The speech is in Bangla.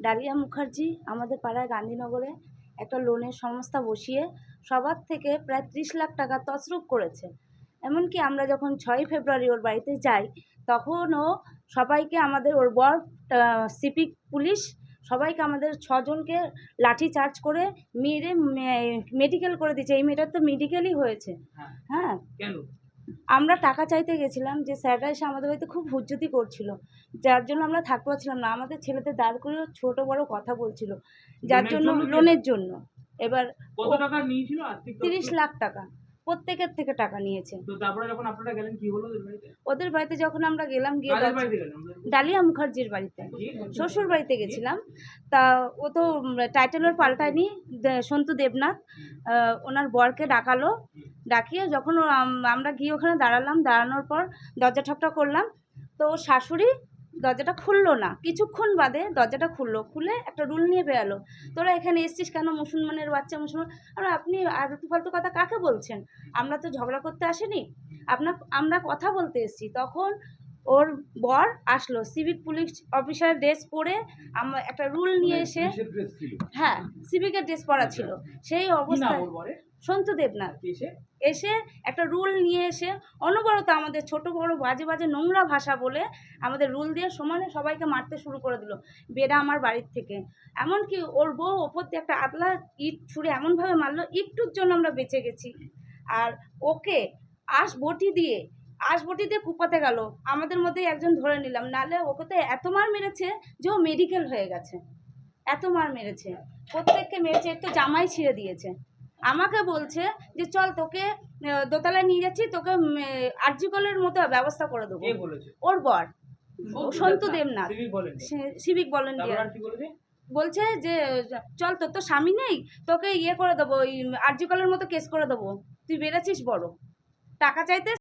ডালিয়া মুখার্জি আমাদের পাড়ায় গান্ধীনগরে একটা লোনের সংস্থা বসিয়ে সবার থেকে প্রায় 30 লাখ টাকা তছরূপ করেছে। এমনকি আমরা যখন 6ই ফেব্রুয়ারি ওর বাড়িতে যাই তখন ও সবাইকে আমাদের ওর বর সিভিক পুলিশ সবাইকে আমাদের 6 জনকে লাঠি চার্জ করে মেরে মেডিকেল করে দিয়েছে। এই মেয়েটার তো মেডিকেলই হয়েছে। হ্যাঁ, কেন? আমরা টাকা চাইতে গেছিলাম যে স্যাররা এসে আমাদের বাড়িতে খুব হুজ্জতি করছিল, যার জন্য আমরা থাকতে পারছিলাম না। আমাদের ছেলেদের দাঁড় করেও ছোট বড় কথা বলছিল, যার জন্য লোনের জন্য। এবার কত টাকা নিয়েছিল? 30 লাখ টাকা প্রত্যেকের থেকে টাকা নিয়েছে। তো তারপরে যখন আপনারা গেলেন কি হলো ওদের বাড়িতে? যখন আমরা গেলাম, গিয়ে ডালিয়া মুখার্জির বাড়িতে, শ্বশুর বাড়িতে গেছিলাম। তা ও তো টাইটেলের পাল্টায়নি, সন্তু দেবনাথ ওনার বরকে ডাকালো। ডাকিয়ে যখন আমরা গিয়ে ওখানে দাঁড়ালাম, দাঁড়ানোর পর দরজা ঠকঠক করলাম, তো ওর শাশুড়ি দরজাটা খুললো না। কিছুক্ষণ বাদে দরজাটা খুললো, খুলে একটা রুল নিয়ে বেরালো, তোরা এখানে এসছিস কেন? মুসলমানের বাচ্চা মুসলমান। আর আপনি আলতু ফালতু কথা কাকে বলছেন? আমরা তো ঝগড়া করতে আসিনি, আমরা কথা বলতে এসেছি। তখন ওর বর আসলো, সিভিক পুলিশ অফিসার ড্রেস পরে, একটা রুল নিয়ে এসে, হ্যাঁ সিভিকের ড্রেস পরা ছিল, সেই অবস্থায় সন্তু দেবনাথ এসে একটা রুল নিয়ে এসে অনবরত আমাদের ছোট বড় বাজে বাজে নোংরা ভাষা বলে আমাদের রুল দিয়ে সমানে সবাইকে মারতে শুরু করে দিল বেড়া আমার বাড়ির থেকে। এমনকি ওর বউ ওপর দিয়ে একটা আতলা ইট ছুঁড়ে এমনভাবে মারলো, একটুর জন্য আমরা বেঁচে গেছি। আর ওকে বটি দিয়ে কুপাতে গেল, আমাদের মধ্যে একজন ধরে নিলাম, নালে ওকে তো এত মার মেরেছে যে ও মেডিকেল হয়ে গেছে। এত মার মেরেছে, প্রত্যেককে মেরেছে, একটু জামাই ছিঁড়ে দিয়েছে। আমাকে বলছে যে চল তোকে দোতলায় নিয়ে যাচ্ছি, তোকে আরজিকলের মতো ব্যবস্থা করে দেবো। ওর বর সন্তু দেবনাথ, সিভিক ভলেন্টিয়ার, বলছে যে চল তোর তো স্বামী নেই, তোকে ইয়ে করে দেবো, ওই আরজিকলের মতো কেস করে দেবো, তুই বেড়েছিস বড়। টাকা চাইতে